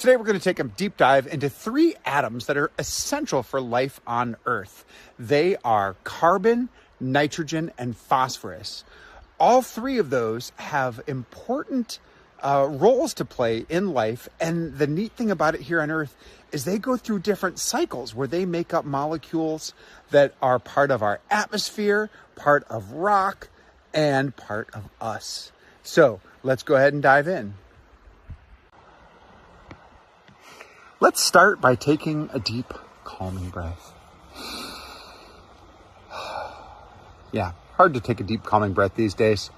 Today we're going to take a deep dive into 3 atoms that are essential for life on Earth. They are carbon, nitrogen, and phosphorus. All 3 of those have important roles to play in life, and the neat thing about it here on Earth is they go through different cycles where they make up molecules that are part of our atmosphere, part of rock, and part of us. So let's go ahead and dive in. Let's start by taking a deep, calming breath. Yeah, hard to take a deep, calming breath these days.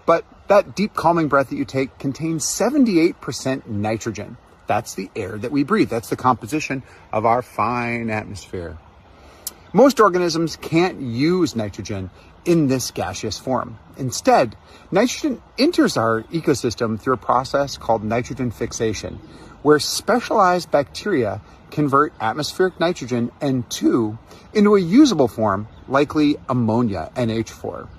But that deep, calming breath that you take contains 78% nitrogen. That's the air that we breathe. That's the composition of our fine atmosphere. Most organisms can't use nitrogen in this gaseous form. Instead, nitrogen enters our ecosystem through a process called nitrogen fixation, where specialized bacteria convert atmospheric nitrogen, N2, into a usable form, likely ammonia, NH4.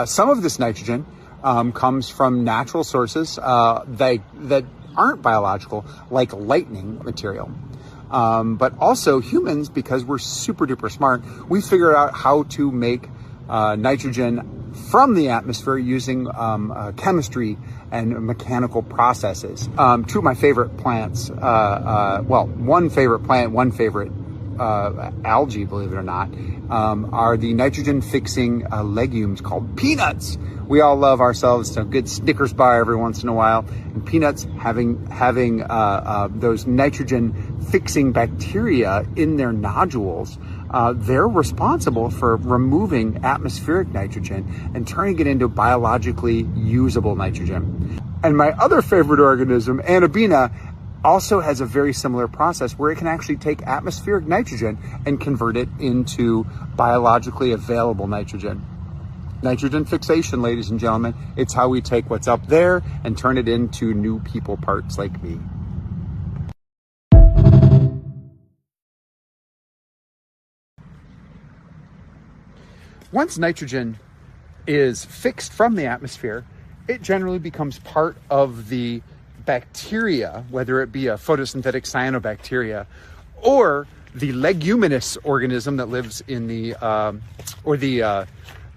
Some of this nitrogen comes from natural sources that aren't biological, like lightning material. But also humans, because we're super duper smart, we figured out how to make nitrogen from the atmosphere using chemistry and mechanical processes. 2 of my favorite plants, one favorite plant, one favorite algae, believe it or not, are the nitrogen-fixing legumes called peanuts. We all love ourselves a good Snickers bar every once in a while, and peanuts having those nitrogen-fixing bacteria in their nodules. They're responsible for removing atmospheric nitrogen and turning it into biologically usable nitrogen. And my other favorite organism, Anabaena, also has a very similar process where it can actually take atmospheric nitrogen and convert it into biologically available nitrogen. Nitrogen fixation, ladies and gentlemen, it's how we take what's up there and turn it into new people parts like me. Once nitrogen is fixed from the atmosphere, it generally becomes part of the bacteria, whether it be a photosynthetic cyanobacteria or the leguminous organism that lives in the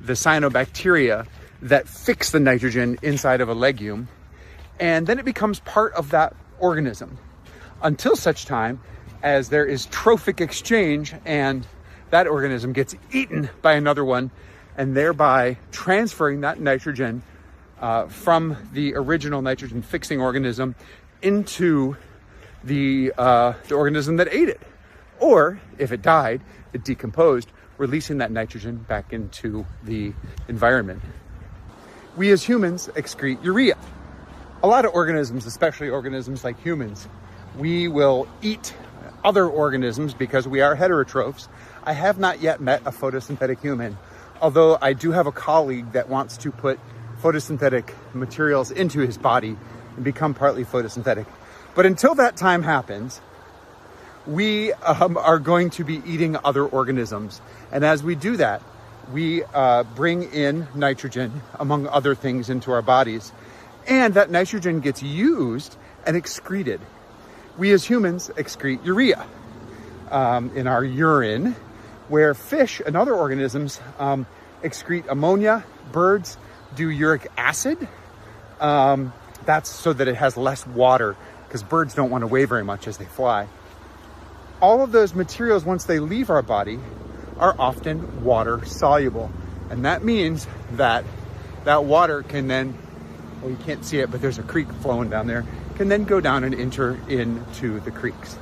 cyanobacteria that fix the nitrogen inside of a legume, and then it becomes part of that organism until such time as there is trophic exchange and that organism gets eaten by another one, and thereby transferring that nitrogen from the original nitrogen fixing organism into the organism that ate it. Or if it died, it decomposed, releasing that nitrogen back into the environment. We as humans excrete urea. A lot of organisms, especially organisms like humans, we will eat other organisms because we are heterotrophs. I have not yet met a photosynthetic human, although I do have a colleague that wants to put photosynthetic materials into his body and become partly photosynthetic. But until that time happens, we are going to be eating other organisms. And as we do that, we bring in nitrogen, among other things, into our bodies. And that nitrogen gets used and excreted. We as humans excrete urea in our urine, where fish and other organisms excrete ammonia. Birds do uric acid. That's so that it has less water, because birds don't want to weigh very much as they fly. All of those materials, once they leave our body, are often water soluble. And that means that that water can then, well, you can't see it, but there's a creek flowing down there, can then go down and enter into the creeks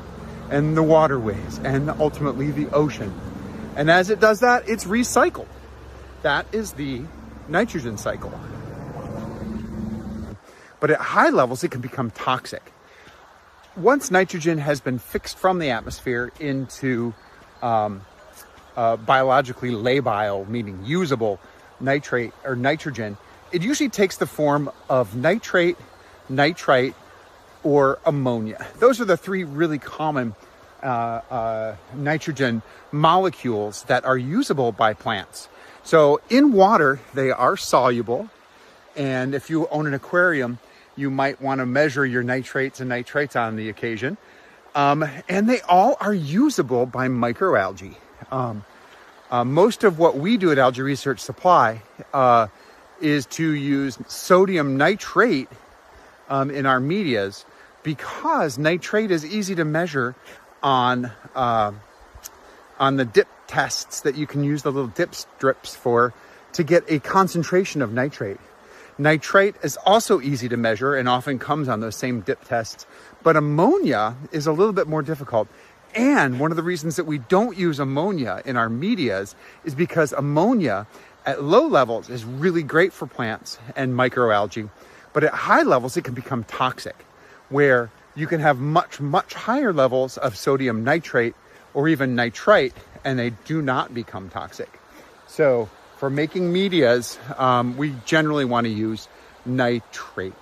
and the waterways and ultimately the ocean. And as it does that, it's recycled. That is the nitrogen cycle. But at high levels, it can become toxic. Once nitrogen has been fixed from the atmosphere into biologically labile, meaning usable nitrate or nitrogen, it usually takes the form of nitrate, nitrite, or ammonia. Those are the 3 really common nitrogen molecules that are usable by plants. So in water, they are soluble. And if you own an aquarium, you might want to measure your nitrates and nitrites on the occasion. And they all are usable by microalgae. Most of what we do at Algae Research Supply is to use sodium nitrate in our medias, because nitrate is easy to measure on the dip tests that you can use the little dip strips for to get a concentration of nitrate. Nitrate is also easy to measure and often comes on those same dip tests, but ammonia is a little bit more difficult. And one of the reasons that we don't use ammonia in our medias is because ammonia at low levels is really great for plants and microalgae, but at high levels it can become toxic, where you can have much, much higher levels of sodium nitrate or even nitrite, and they do not become toxic. So for making medias, we generally want to use nitrate.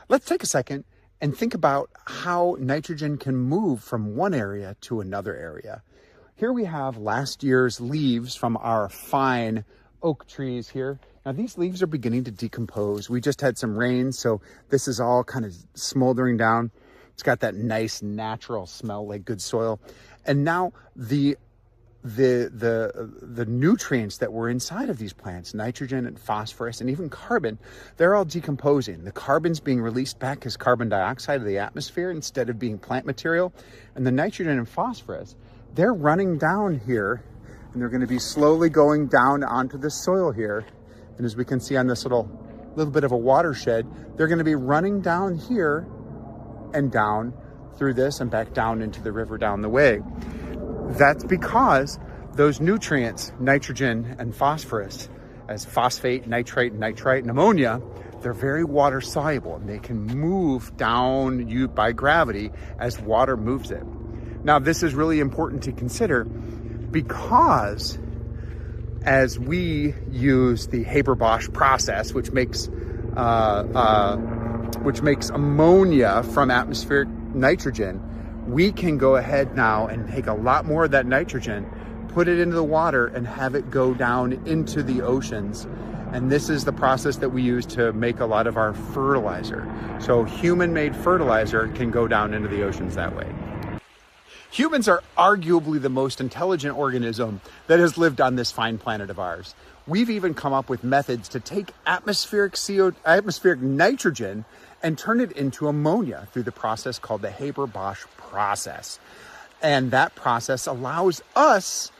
Let's take a second and think about how nitrogen can move from one area to another area. Here we have last year's leaves from our fine oak trees here. Now these leaves are beginning to decompose. We just had some rain, so this is all kind of smoldering down. It's got that nice natural smell like good soil. And now the nutrients that were inside of these plants, nitrogen and phosphorus and even carbon, they're all decomposing. The carbon's being released back as carbon dioxide to the atmosphere instead of being plant material. And the nitrogen and phosphorus, they're running down here, and they're going to be slowly going down onto the soil here. And as we can see on this little bit of a watershed, they're going to be running down here and down through this and back down into the river down the way. That's because those nutrients, nitrogen and phosphorus, as phosphate, nitrate, nitrite, and ammonia, they're very water soluble, and they can move down you by gravity as water moves it. Now, this is really important to consider because as we use the Haber-Bosch process, which makes ammonia from atmospheric nitrogen, we can go ahead now and take a lot more of that nitrogen, put it into the water, and have it go down into the oceans. And this is the process that we use to make a lot of our fertilizer. So human-made fertilizer can go down into the oceans that way. Humans are arguably the most intelligent organism that has lived on this fine planet of ours. We've even come up with methods to take atmospheric nitrogen and turn it into ammonia through the process called the Haber-Bosch process. And that process allows us,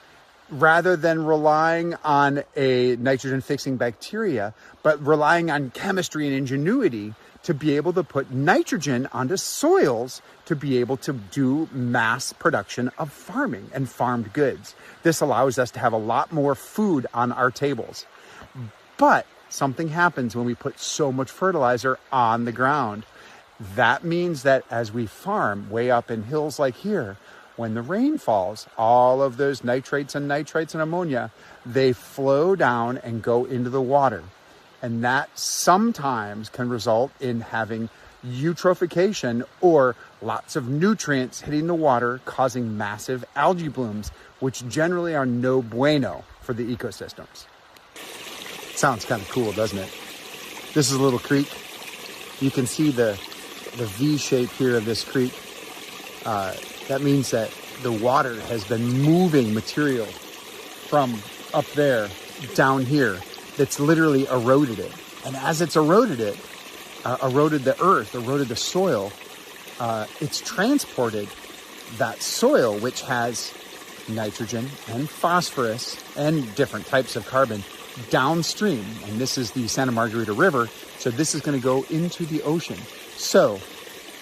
rather than relying on a nitrogen-fixing bacteria, but relying on chemistry and ingenuity, to be able to put nitrogen onto soils to be able to do mass production of farming and farmed goods. This allows us to have a lot more food on our tables. But something happens when we put so much fertilizer on the ground. That means that as we farm way up in hills like here, when the rain falls, all of those nitrates and nitrites and ammonia, they flow down and go into the water. And that sometimes can result in having eutrophication, or lots of nutrients hitting the water, causing massive algae blooms, which generally are no bueno for the ecosystems. Sounds kind of cool, doesn't it? This is a little creek. You can see the V shape here of this creek. That means that the water has been moving material from up there down here that's literally eroded it. And as it's eroded it, eroded the earth, eroded the soil, it's transported that soil, which has nitrogen and phosphorus and different types of carbon, downstream. And this is the Santa Margarita River, so this is going to go into the ocean. So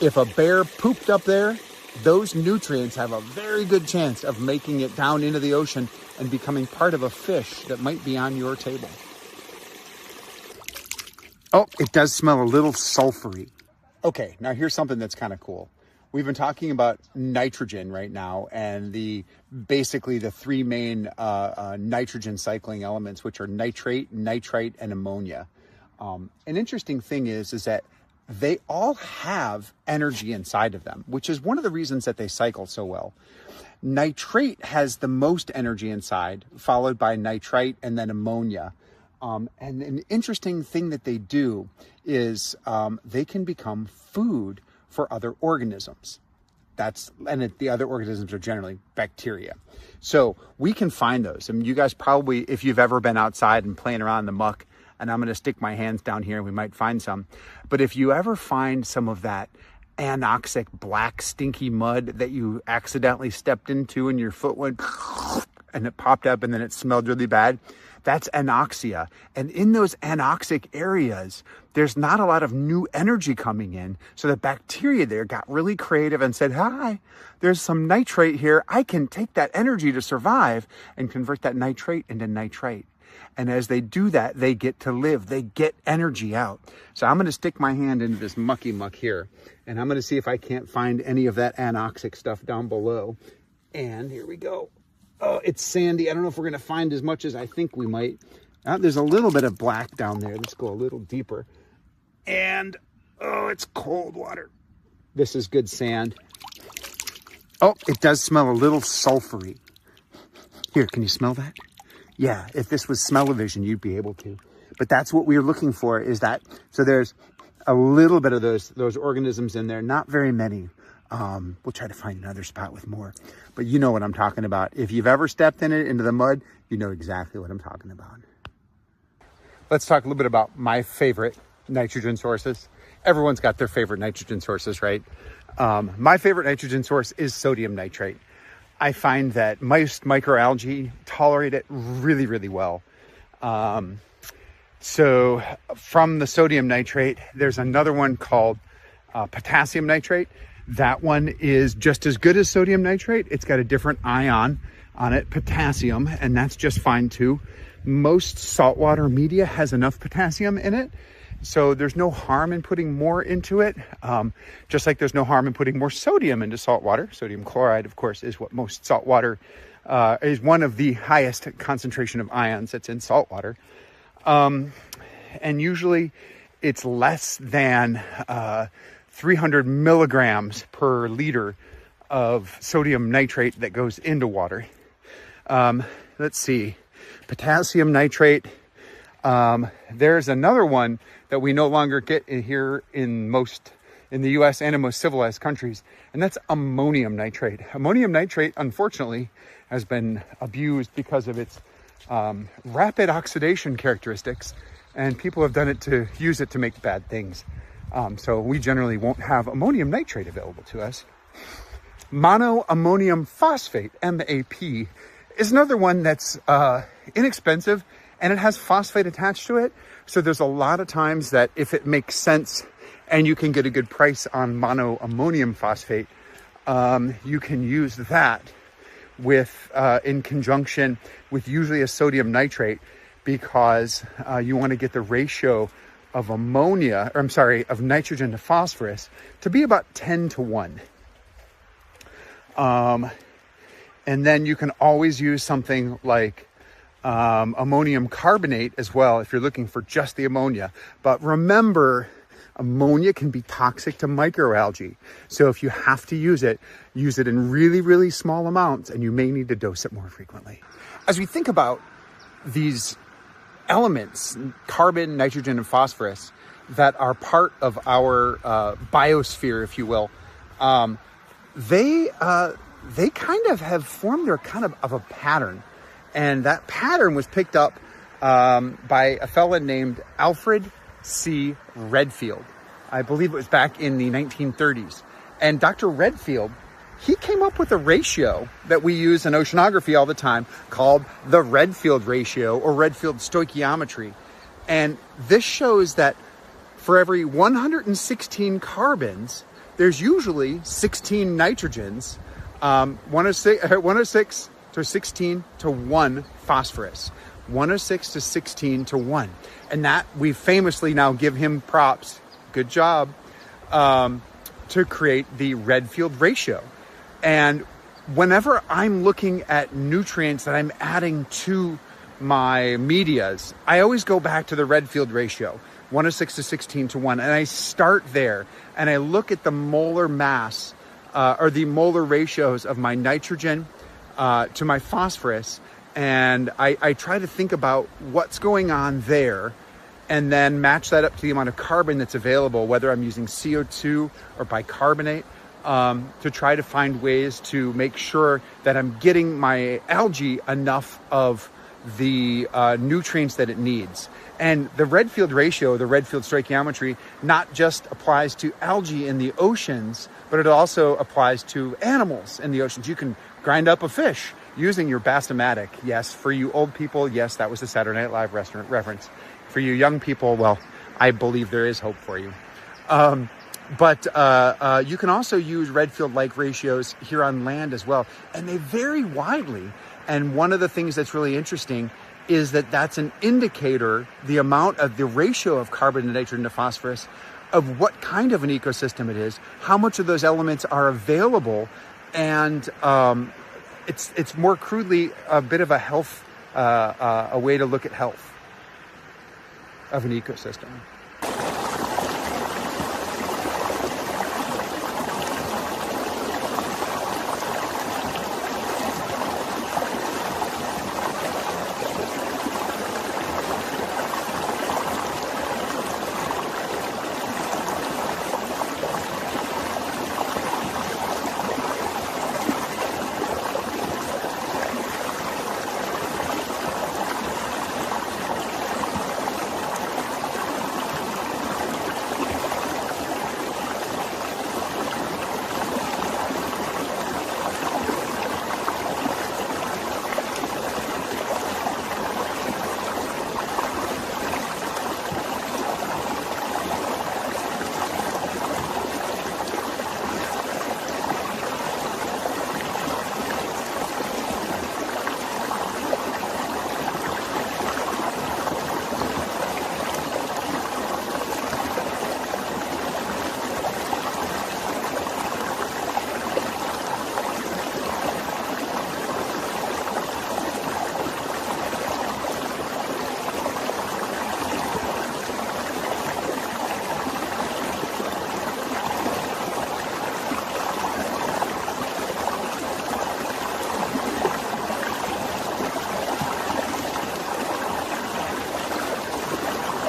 if a bear pooped up there, those nutrients have a very good chance of making it down into the ocean and becoming part of a fish that might be on your table. Oh, it does smell a little sulfury. Okay, now here's something that's kind of cool. We've been talking about nitrogen right now, and basically the three main nitrogen cycling elements, which are nitrate, nitrite, and ammonia. An interesting thing is that they all have energy inside of them, which is one of the reasons that they cycle so well. Nitrate has the most energy inside, followed by nitrite and then ammonia. And an interesting thing that they do is they can become food for other organisms. The other organisms are generally bacteria. So we can find those. I mean, you guys probably, if you've ever been outside and playing around in the muck, and I'm going to stick my hands down here, we might find some. But if you ever find some of that anoxic, black, stinky mud that you accidentally stepped into and your foot went and it popped up and then it smelled really bad, that's anoxia. And in those anoxic areas, there's not a lot of new energy coming in. So the bacteria there got really creative and said, hi, there's some nitrate here. I can take that energy to survive and convert that nitrate into nitrite. And as they do that, they get to live. They get energy out. So I'm going to stick my hand into this mucky muck here, and I'm going to see if I can't find any of that anoxic stuff down below. And here we go. Oh, it's sandy. I don't know if we're going to find as much as I think we might. There's a little bit of black down there. Let's go a little deeper. And, oh, it's cold water. This is good sand. Oh, it does smell a little sulfury. Here, can you smell that? Yeah, if this was smell-o-vision, you'd be able to. But that's what we're looking for, is that. So there's a little bit of those organisms in there, not very many. We'll try to find another spot with more. But you know what I'm talking about. If you've ever stepped in it, into the mud, you know exactly what I'm talking about. Let's talk a little bit about my favorite nitrogen sources. Everyone's got their favorite nitrogen sources, right? My favorite nitrogen source is sodium nitrate. I find that most microalgae tolerate it really, really well. So from the sodium nitrate, there's another one called potassium nitrate. That one is just as good as sodium nitrate. It's got a different ion on it, potassium, and that's just fine too. Most saltwater media has enough potassium in it, so there's no harm in putting more into it. Just like there's no harm in putting more sodium into saltwater. Sodium chloride, of course, is what most saltwater is one of the highest concentration of ions that's in saltwater. And usually it's less than 300 milligrams per liter of sodium nitrate that goes into water. Let's see, potassium nitrate. There's another one that we no longer get here in the US and in most civilized countries, and that's ammonium nitrate. Ammonium nitrate, unfortunately, has been abused because of its rapid oxidation characteristics, and people have done it to use it to make bad things. So we generally won't have ammonium nitrate available to us. Monoammonium phosphate, MAP, is another one that's inexpensive, and it has phosphate attached to it. So there's a lot of times that if it makes sense and you can get a good price on monoammonium phosphate, you can use that with in conjunction with usually a sodium nitrate, because you want to get the ratio of of nitrogen to phosphorus to be about 10 to 1. And then you can always use something like ammonium carbonate as well if you're looking for just the ammonia. But remember, ammonia can be toxic to microalgae. So if you have to use it in really, really small amounts, and you may need to dose it more frequently. As we think about these elements, carbon, nitrogen, and phosphorus, that are part of our biosphere, if you will, they kind of have formed their kind of a pattern. And that pattern was picked up by a fella named Alfred C. Redfield. I believe it was back in the 1930s. And Dr. Redfield, he came up with a ratio that we use in oceanography all the time called the Redfield ratio, or Redfield stoichiometry. And this shows that for every 116 carbons, there's usually 16 nitrogens, 106 to 16 to 1 phosphorus, 106 to 16 to 1. And that we famously now give him props, good job, to create the Redfield ratio. And whenever I'm looking at nutrients that I'm adding to my medias, I always go back to the Redfield ratio, 106 to 16 to 1. And I start there and I look at the molar mass or the molar ratios of my nitrogen to my phosphorus. And I try to think about what's going on there and then match that up to the amount of carbon that's available, whether I'm using CO2 or bicarbonate, to try to find ways to make sure that I'm getting my algae enough of the nutrients that it needs. And the Redfield ratio, the Redfield stoichiometry, not just applies to algae in the oceans, but it also applies to animals in the oceans. You can grind up a fish using your Bastomatic. Yes, for you old people, yes, that was the Saturday Night Live restaurant reference. For you young people, well, I believe there is hope for you. But you can also use Redfield-like ratios here on land as well. And they vary widely. And one of the things that's really interesting is that that's an indicator, the amount of the ratio of carbon to nitrogen to phosphorus, of what kind of an ecosystem it is, how much of those elements are available, and it's more crudely a bit of a health, a way to look at health of an ecosystem.